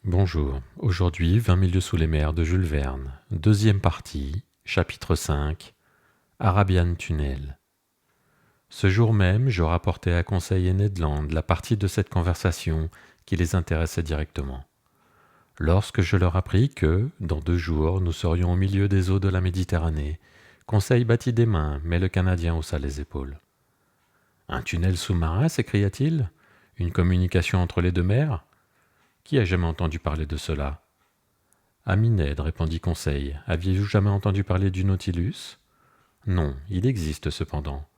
Bonjour, aujourd'hui 20 000 lieues sous les mers de Jules Verne, deuxième partie, chapitre 5, Arabian Tunnel. Ce jour même, je rapportai à Conseil et Ned Land la partie de cette conversation qui les intéressait directement. Lorsque je leur appris que, dans 2 jours, nous serions au milieu des eaux de la Méditerranée, Conseil battit des mains, mais le Canadien haussa les épaules. « Un tunnel sous-marin » s'écria-t-il. « Une communication entre les deux mers ?» Qui a jamais entendu parler de cela? Ami Ned, répondit Conseil, aviez-vous jamais entendu parler du Nautilus? Non, il existe cependant.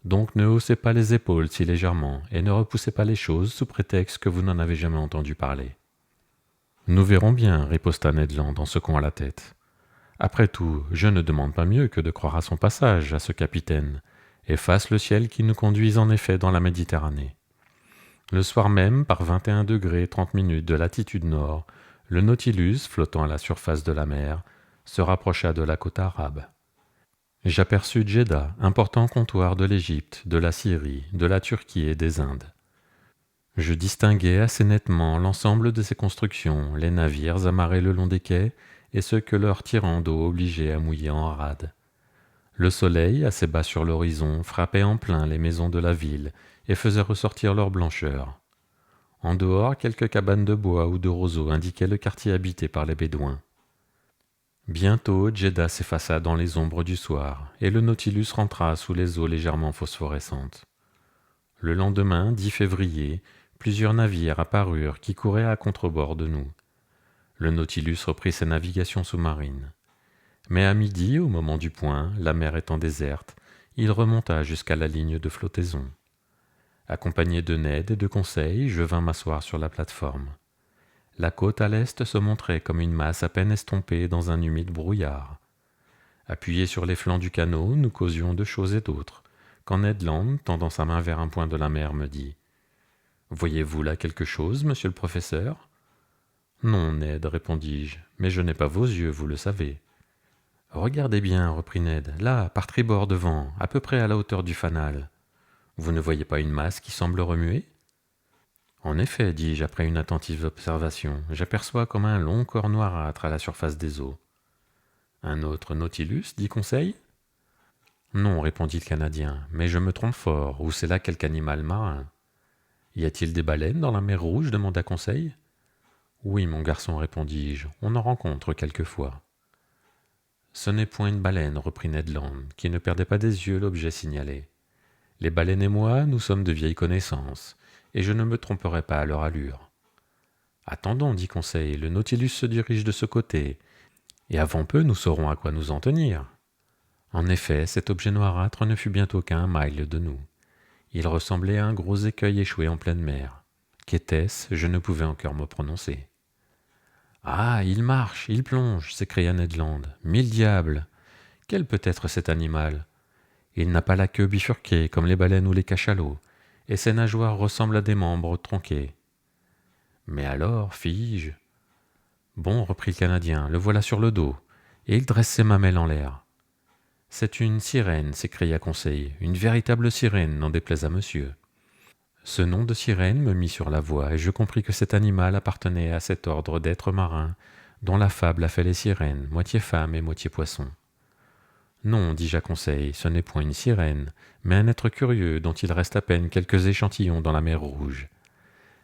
Donc ne haussez pas les épaules si légèrement, et ne repoussez pas les choses sous prétexte que vous n'en avez jamais entendu parler. Nous verrons bien, riposta Ned Land en secouant la tête. Après tout, je ne demande pas mieux que de croire à son passage, à ce capitaine, et fasse le ciel qui nous conduise en effet dans la Méditerranée. Le soir même, par 21 degrés 30 minutes de latitude nord, le Nautilus, flottant à la surface de la mer, se rapprocha de la côte arabe. J'aperçus Djeddah, important comptoir de l'Égypte, de la Syrie, de la Turquie et des Indes. Je distinguai assez nettement l'ensemble de ces constructions, les navires amarrés le long des quais et ceux que leur tirant d'eau obligeait à mouiller en rade. Le soleil, assez bas sur l'horizon, frappait en plein les maisons de la ville et faisait ressortir leur blancheur. En dehors, quelques cabanes de bois ou de roseaux indiquaient le quartier habité par les Bédouins. Bientôt, Djeddah s'effaça dans les ombres du soir, et le Nautilus rentra sous les eaux légèrement phosphorescentes. Le lendemain, 10 février, plusieurs navires apparurent qui couraient à contrebord de nous. Le Nautilus reprit ses navigations sous-marines. Mais à midi, au moment du point, la mer étant déserte, il remonta jusqu'à la ligne de flottaison. Accompagné de Ned et de Conseil, je vins m'asseoir sur la plateforme. La côte à l'est se montrait comme une masse à peine estompée dans un humide brouillard. Appuyés sur les flancs du canot, nous causions de choses et d'autres, quand Ned Land, tendant sa main vers un point de la mer, me dit « Voyez-vous là quelque chose, monsieur le professeur ?» « Non, Ned, répondis-je, mais je n'ai pas vos yeux, vous le savez. »« Regardez bien, reprit Ned, là, par tribord devant, à peu près à la hauteur du fanal. Vous ne voyez pas une masse qui semble remuer ?» En effet, dis-je après une attentive observation, j'aperçois comme un long corps noirâtre à la surface des eaux. Un autre Nautilus, dit Conseil? Non, répondit le Canadien, mais je me trompe fort, ou c'est là quelque animal marin. Y a-t-il des baleines dans la mer Rouge? Demanda Conseil. Oui, mon garçon, répondis-je, on en rencontre quelquefois. Ce n'est point une baleine, reprit Ned Land, qui ne perdait pas des yeux l'objet signalé. Les baleines et moi, nous sommes de vieilles connaissances, et je ne me tromperai pas à leur allure. Attendons, dit Conseil, le Nautilus se dirige de ce côté, et avant peu nous saurons à quoi nous en tenir. En effet, cet objet noirâtre ne fut bientôt qu'à 1 mille de nous. Il ressemblait à un gros écueil échoué en pleine mer. Qu'était-ce? Je ne pouvais encore me prononcer. « Ah, il marche, il plonge !» s'écria Ned Land. « 1000 diables! Quel peut être cet animal? Il n'a pas la queue bifurquée comme les baleines ou les cachalots, et ses nageoires ressemblent à des membres tronqués. »« Mais alors, fis-je. »« Bon, reprit le Canadien, le voilà sur le dos, et il dresse ses mamelles en l'air. »« C'est une sirène, s'écria Conseil, une véritable sirène, n'en déplaise à monsieur. » Ce nom de sirène me mit sur la voie, et je compris que cet animal appartenait à cet ordre d'êtres marins dont la fable a fait les sirènes, moitié femmes et moitié poissons. Non, dis-je à Conseil, ce n'est point une sirène, mais un être curieux dont il reste à peine quelques échantillons dans la mer Rouge.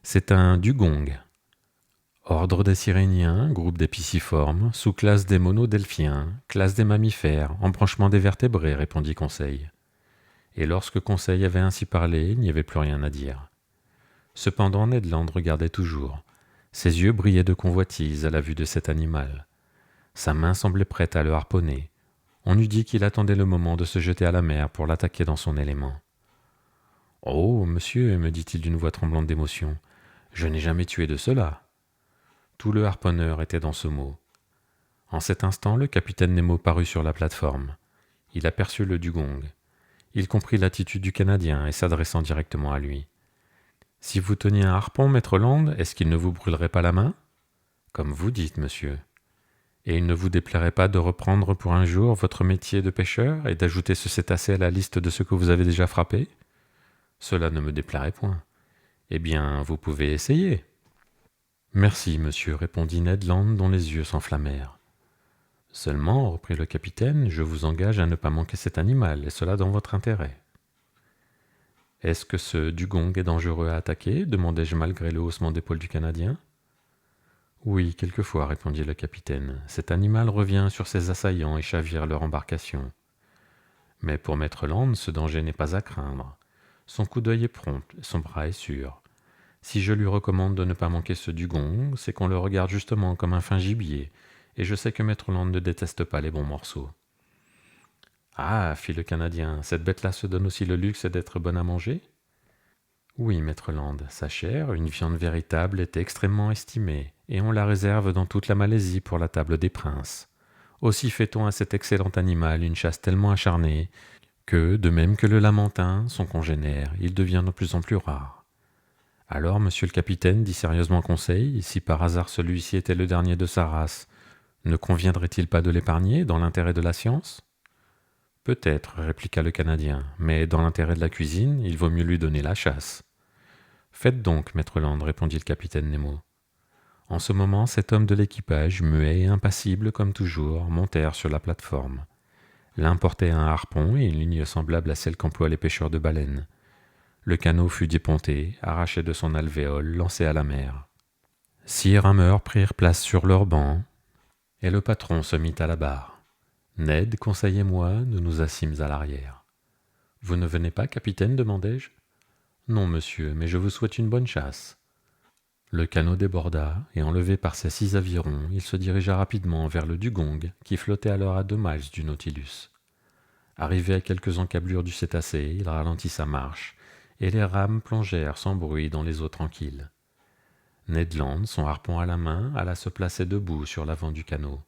C'est un dugong. Ordre des siréniens, groupe des pisciformes, sous-classe des monodelphiens, classe des mammifères, embranchement des vertébrés, répondit Conseil. Et lorsque Conseil avait ainsi parlé, il n'y avait plus rien à dire. Cependant Ned Land regardait toujours. Ses yeux brillaient de convoitise à la vue de cet animal. Sa main semblait prête à le harponner. On eût dit qu'il attendait le moment de se jeter à la mer pour l'attaquer dans son élément. « Oh, monsieur, me dit-il d'une voix tremblante d'émotion, je n'ai jamais tué de cela. » Tout le harponneur était dans ce mot. En cet instant, le capitaine Nemo parut sur la plateforme. Il aperçut le dugong. Il comprit l'attitude du Canadien et s'adressant directement à lui. « Si vous teniez un harpon, maître Land, est-ce qu'il ne vous brûlerait pas la main ?»« Comme vous dites, monsieur. » « Et il ne vous déplairait pas de reprendre pour un jour votre métier de pêcheur et d'ajouter ce cétacé à la liste de ceux que vous avez déjà frappés ? » ?»« Cela ne me déplairait point. »« Eh bien, vous pouvez essayer. » Merci, monsieur, répondit Ned Land, dont les yeux s'enflammèrent. Seulement, reprit le capitaine, je vous engage à ne pas manquer cet animal, et cela dans votre intérêt. Est-ce que ce dugong est dangereux à attaquer demandai-je malgré le haussement d'épaule du Canadien. Oui, quelquefois, répondit le capitaine. Cet animal revient sur ses assaillants et chavire leur embarcation. Mais pour Maître Land, ce danger n'est pas à craindre. Son coup d'œil est prompt, son bras est sûr. Si je lui recommande de ne pas manquer ce dugong, c'est qu'on le regarde justement comme un fin gibier, et je sais que Maître Land ne déteste pas les bons morceaux. Ah, fit le Canadien, cette bête-là se donne aussi le luxe d'être bonne à manger? Oui, Maître Land, sa chair, une viande véritable, est extrêmement estimée, et on la réserve dans toute la Malaisie pour la table des princes. Aussi fait-on à cet excellent animal une chasse tellement acharnée que, de même que le lamantin, son congénère, il devient de plus en plus rare. Alors, monsieur le capitaine, dit sérieusement Conseil, si par hasard celui-ci était le dernier de sa race, ne conviendrait-il pas de l'épargner dans l'intérêt de la science? Peut-être, répliqua le Canadien, mais dans l'intérêt de la cuisine, il vaut mieux lui donner la chasse. Faites donc, maître Land, répondit le capitaine Nemo. En ce moment, cet homme de l'équipage, muet et impassible comme toujours, montèrent sur la plateforme. L'un portait un harpon et une ligne semblable à celle qu'emploient les pêcheurs de baleines. Le canot fut déponté, arraché de son alvéole, lancé à la mer. 6 rameurs prirent place sur leur banc, et le patron se mit à la barre. Ned, Conseil et moi, nous nous assîmes à l'arrière. « Vous ne venez pas, capitaine ? demandai-je. « Non, monsieur, mais je vous souhaite une bonne chasse. » Le canot déborda, et enlevé par ses 6 avirons, il se dirigea rapidement vers le dugong, qui flottait alors à 2 miles du Nautilus. Arrivé à quelques encablures du cétacé, il ralentit sa marche, et les rames plongèrent sans bruit dans les eaux tranquilles. Ned Land, son harpon à la main, alla se placer debout sur l'avant du canot.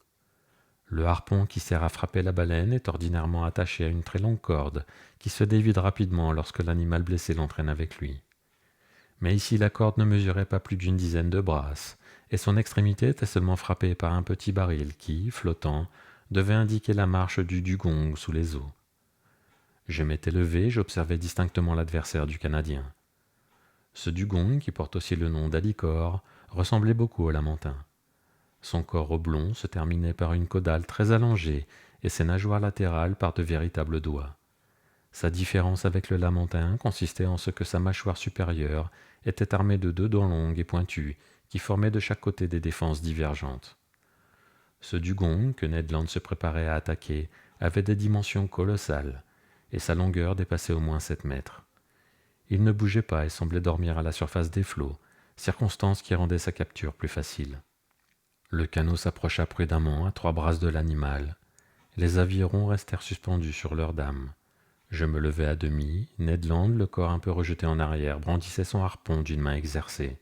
Le harpon qui sert à frapper la baleine est ordinairement attaché à une très longue corde qui se dévide rapidement lorsque l'animal blessé l'entraîne avec lui. Mais ici la corde ne mesurait pas plus d'une dizaine de brasses, et son extrémité était seulement frappée par un petit baril qui, flottant, devait indiquer la marche du dugong sous les eaux. Je m'étais levé, j'observais distinctement l'adversaire du Canadien. Ce dugong, qui porte aussi le nom d'alicor, ressemblait beaucoup au lamantin. Son corps oblong se terminait par une caudale très allongée et ses nageoires latérales par de véritables doigts. Sa différence avec le lamantin consistait en ce que sa mâchoire supérieure était armée de 2 dents longues et pointues qui formaient de chaque côté des défenses divergentes. Ce dugong, que Ned Land se préparait à attaquer, avait des dimensions colossales, et sa longueur dépassait au moins 7 mètres. Il ne bougeait pas et semblait dormir à la surface des flots, circonstance qui rendait sa capture plus facile. Le canot s'approcha prudemment à 3 brasses de l'animal. Les avirons restèrent suspendus sur leurs dames. Je me levai à demi. Ned Land, le corps un peu rejeté en arrière, brandissait son harpon d'une main exercée.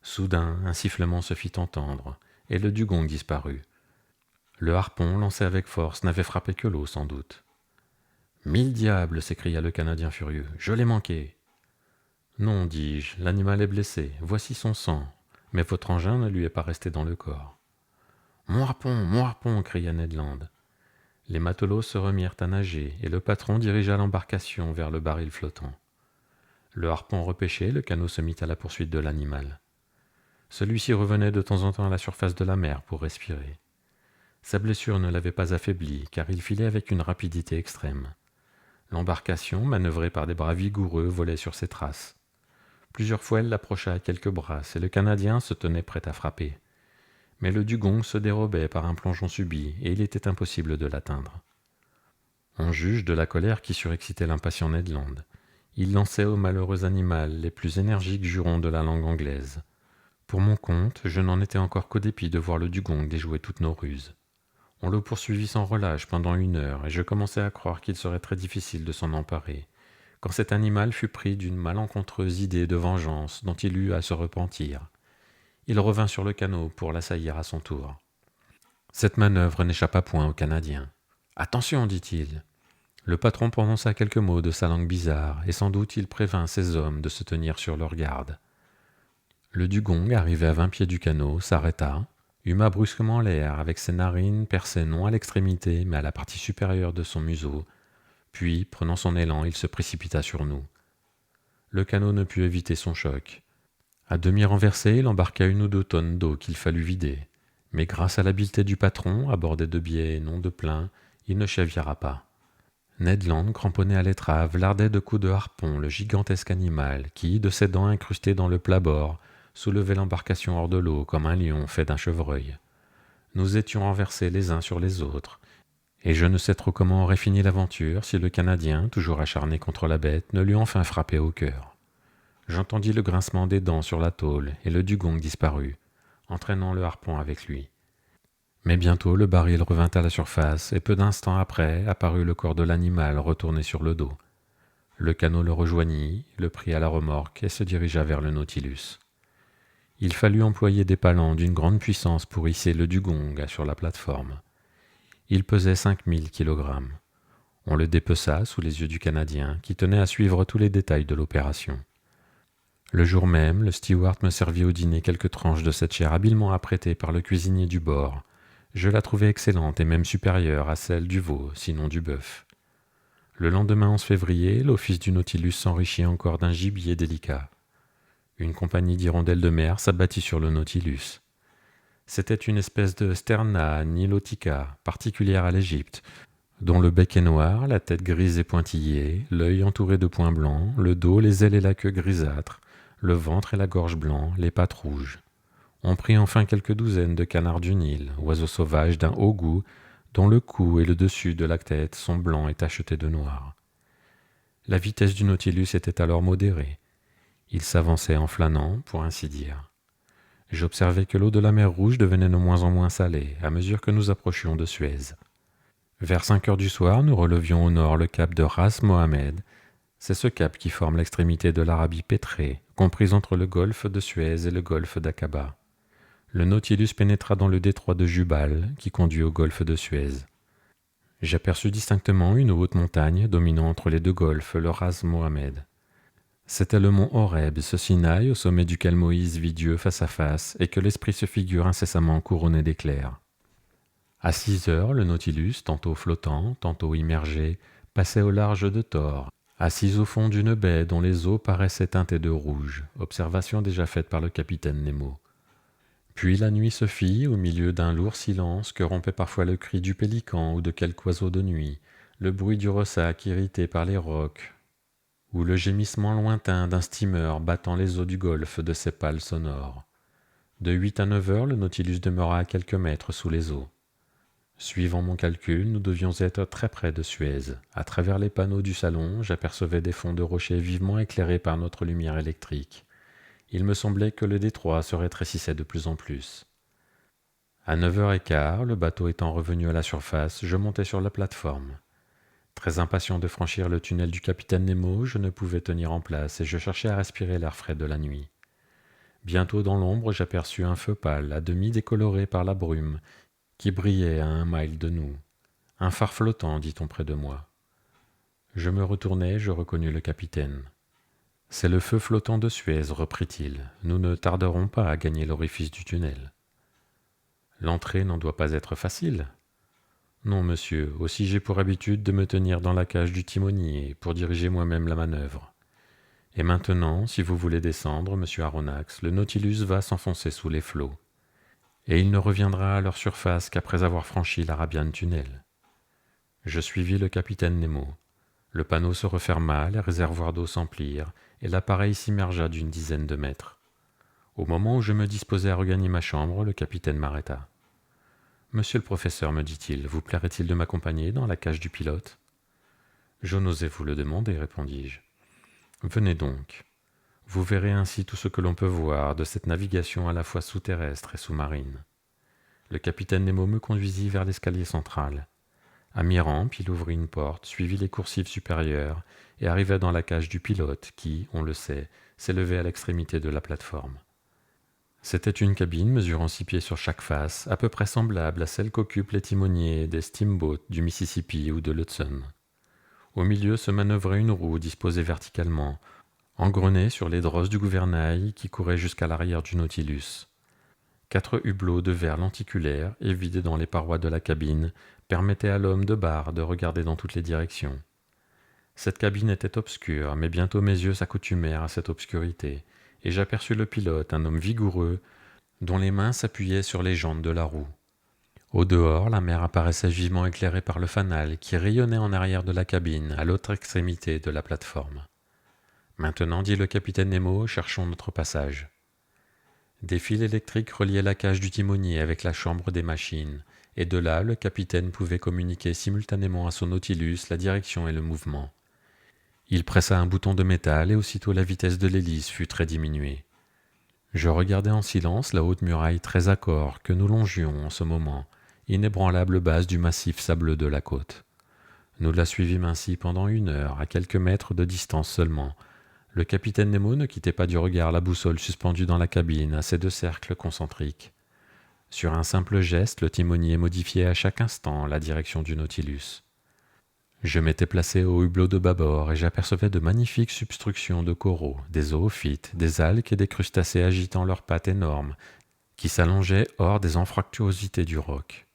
Soudain, un sifflement se fit entendre, et le dugong disparut. Le harpon, lancé avec force, n'avait frappé que l'eau, sans doute. « 1000 diables !» s'écria le Canadien furieux. « Je l'ai manqué !»« Non, dis-je, l'animal est blessé. Voici son sang. Mais votre engin ne lui est pas resté dans le corps. »« Mon harpon !» cria Ned Land. Les matelots se remirent à nager, et le patron dirigea l'embarcation vers le baril flottant. Le harpon repêché, le canot se mit à la poursuite de l'animal. Celui-ci revenait de temps en temps à la surface de la mer pour respirer. Sa blessure ne l'avait pas affaibli, car il filait avec une rapidité extrême. L'embarcation, manœuvrée par des bras vigoureux, volait sur ses traces. Plusieurs fois elle l'approcha à quelques brasses, et le Canadien se tenait prêt à frapper. Mais le dugong se dérobait par un plongeon subit, et il était impossible de l'atteindre. On juge de la colère qui surexcitait l'impatient Ned Land. Il lançait au malheureux animal les plus énergiques jurons de la langue anglaise. Pour mon compte, je n'en étais encore qu'au dépit de voir le dugong déjouer toutes nos ruses. On le poursuivit sans relâche pendant 1 heure, et je commençais à croire qu'il serait très difficile de s'en emparer, quand cet animal fut pris d'une malencontreuse idée de vengeance dont il eut à se repentir. Il revint sur le canot pour l'assaillir à son tour. Cette manœuvre n'échappa point au Canadien. « Attention !» dit-il. Le patron prononça quelques mots de sa langue bizarre, et sans doute il prévint ses hommes de se tenir sur leur garde. Le dugong, arrivé à 20 pieds du canot, s'arrêta, huma brusquement l'air avec ses narines percées non à l'extrémité mais à la partie supérieure de son museau, puis, prenant son élan, il se précipita sur nous. Le canot ne put éviter son choc. À demi renversé, il embarqua 1 ou 2 tonnes d'eau qu'il fallut vider. Mais grâce à l'habileté du patron, à bord de biais et non de plein, il ne chavira pas. Ned Land, cramponné à l'étrave, lardait de coups de harpon le gigantesque animal qui, de ses dents incrustées dans le plat-bord, soulevait l'embarcation hors de l'eau comme un lion fait d'un chevreuil. Nous étions renversés les uns sur les autres, et je ne sais trop comment aurait fini l'aventure si le Canadien, toujours acharné contre la bête, ne l'eût enfin frappé au cœur. J'entendis le grincement des dents sur la tôle, et le dugong disparut, entraînant le harpon avec lui. Mais bientôt le baril revint à la surface, et peu d'instants après apparut le corps de l'animal retourné sur le dos. Le canot le rejoignit, le prit à la remorque et se dirigea vers le Nautilus. Il fallut employer des palans d'une grande puissance pour hisser le dugong sur la plateforme. Il pesait 5000 kilogrammes. On le dépeça sous les yeux du Canadien, qui tenait à suivre tous les détails de l'opération. Le jour même, le steward me servit au dîner quelques tranches de cette chair habilement apprêtée par le cuisinier du bord. Je la trouvai excellente et même supérieure à celle du veau, sinon du bœuf. Le lendemain 11 février, l'office du Nautilus s'enrichit encore d'un gibier délicat. Une compagnie d'hirondelles de mer s'abattit sur le Nautilus. C'était une espèce de Sterna nilotica, particulière à l'Égypte, dont le bec est noir, la tête grise et pointillée, l'œil entouré de points blancs, le dos, les ailes et la queue grisâtres, le ventre et la gorge blancs, les pattes rouges. On prit enfin quelques douzaines de canards du Nil, oiseaux sauvages d'un haut goût, dont le cou et le dessus de la tête sont blancs et tachetés de noir. La vitesse du Nautilus était alors modérée. Il s'avançait en flânant, pour ainsi dire. J'observai que l'eau de la mer Rouge devenait de moins en moins salée, à mesure que nous approchions de Suez. Vers 5 heures du soir, nous relevions au nord le cap de Ras Mohammed. C'est ce cap qui forme l'extrémité de l'Arabie pétrée, comprise entre le golfe de Suez et le golfe d'Aqaba. Le Nautilus pénétra dans le détroit de Jubal, qui conduit au golfe de Suez. J'aperçus distinctement une haute montagne dominant entre les deux golfes le Ras Mohammed. C'était le mont Horeb, ce Sinaï au sommet duquel Moïse vit Dieu face à face et que l'esprit se figure incessamment couronné d'éclairs. À 6 heures, le Nautilus, tantôt flottant, tantôt immergé, passait au large de Tor, assis au fond d'une baie dont les eaux paraissaient teintées de rouge, observation déjà faite par le capitaine Nemo. Puis la nuit se fit, au milieu d'un lourd silence que rompait parfois le cri du pélican ou de quelque oiseau de nuit, le bruit du ressac irrité par les rocs, ou le gémissement lointain d'un steamer battant les eaux du golfe de ses pales sonores. De 8 à 9 heures, le Nautilus demeura à quelques mètres sous les eaux. Suivant mon calcul, nous devions être très près de Suez. À travers les panneaux du salon, j'apercevais des fonds de rochers vivement éclairés par notre lumière électrique. Il me semblait que le détroit se rétrécissait de plus en plus. À 9h15, le bateau étant revenu à la surface, je montai sur la plateforme. Très impatient de franchir le tunnel du capitaine Nemo, je ne pouvais tenir en place et je cherchais à respirer l'air frais de la nuit. Bientôt dans l'ombre, j'aperçus un feu pâle, à demi décoloré par la brume, qui brillait à 1 mille de nous. Un phare flottant, dit-on près de moi. Je me retournai, je reconnus le capitaine. « C'est le feu flottant de Suez, reprit-il. Nous ne tarderons pas à gagner l'orifice du tunnel. »« L'entrée n'en doit pas être facile. »« Non, monsieur, aussi j'ai pour habitude de me tenir dans la cage du timonier pour diriger moi-même la manœuvre. Et maintenant, si vous voulez descendre, monsieur Aronnax, le Nautilus va s'enfoncer sous les flots. Et il ne reviendra à leur surface qu'après avoir franchi l'Arabian Tunnel. » Je suivis le capitaine Nemo. Le panneau se referma, les réservoirs d'eau s'emplirent, et l'appareil s'immergea d'une dizaine de mètres. Au moment où je me disposais à regagner ma chambre, le capitaine m'arrêta. « Monsieur le professeur, me dit-il, vous plairait-il de m'accompagner dans la cage du pilote ?»« Je n'osais vous le demander, répondis-je. »« Venez donc. Vous verrez ainsi tout ce que l'on peut voir de cette navigation à la fois sous-terrestre et sous-marine. » Le capitaine Nemo me conduisit vers l'escalier central. À mi-rampe, il ouvrit une porte, suivit les coursives supérieures et arriva dans la cage du pilote qui, on le sait, s'élevait à l'extrémité de la plateforme. C'était une cabine mesurant 6 pieds sur chaque face, à peu près semblable à celle qu'occupent les timoniers des steamboats du Mississippi ou de l'Hudson. Au milieu se manœuvrait une roue disposée verticalement, engrenée sur les drosses du gouvernail qui couraient jusqu'à l'arrière du Nautilus. 4 hublots de verre lenticulaire, évidés dans les parois de la cabine, permettaient à l'homme de barre de regarder dans toutes les directions. Cette cabine était obscure, mais bientôt mes yeux s'accoutumèrent à cette obscurité, et j'aperçus le pilote, un homme vigoureux, dont les mains s'appuyaient sur les jantes de la roue. Au dehors, la mer apparaissait vivement éclairée par le fanal qui rayonnait en arrière de la cabine, à l'autre extrémité de la plateforme. « Maintenant, dit le capitaine Nemo, cherchons notre passage. » Des fils électriques reliaient la cage du timonier avec la chambre des machines, et de là, le capitaine pouvait communiquer simultanément à son Nautilus la direction et le mouvement. Il pressa un bouton de métal et aussitôt la vitesse de l'hélice fut très diminuée. Je regardais en silence la haute muraille très accore que nous longions en ce moment, inébranlable base du massif sableux de la côte. Nous la suivîmes ainsi pendant 1 heure, à quelques mètres de distance seulement. Le capitaine Nemo ne quittait pas du regard la boussole suspendue dans la cabine à ses 2 cercles concentriques. Sur un simple geste, le timonier modifiait à chaque instant la direction du Nautilus. Je m'étais placé au hublot de bâbord et j'apercevais de magnifiques substructions de coraux, des zoophytes, des algues et des crustacés agitant leurs pattes énormes, qui s'allongeaient hors des anfractuosités du roc.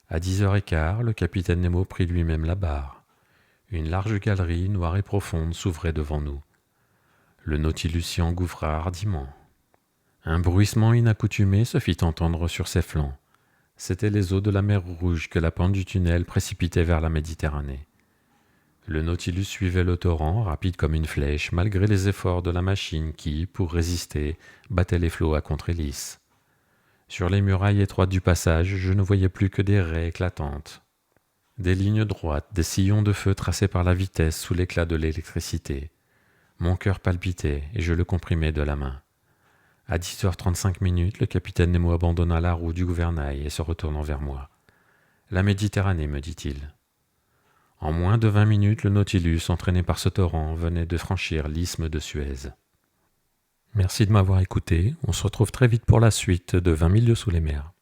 À 10h15, le capitaine Nemo prit lui-même la barre. Une large galerie noire et profonde s'ouvrait devant nous. Le Nautilus s'y engouffra hardiment. Un bruissement inaccoutumé se fit entendre sur ses flancs. C'étaient les eaux de la mer Rouge que la pente du tunnel précipitait vers la Méditerranée. Le Nautilus suivait le torrent, rapide comme une flèche, malgré les efforts de la machine qui, pour résister, battait les flots à contre-hélice. Sur les murailles étroites du passage, je ne voyais plus que des raies éclatantes. Des lignes droites, des sillons de feu tracés par la vitesse sous l'éclat de l'électricité. Mon cœur palpitait et je le comprimais de la main. À 10h35, le capitaine Nemo abandonna la roue du gouvernail et se retournant vers moi. « La Méditerranée, me dit-il. » En moins de 20 minutes, le Nautilus, entraîné par ce torrent, venait de franchir l'isthme de Suez. Merci de m'avoir écouté. On se retrouve très vite pour la suite de 20 000 lieues sous les mers.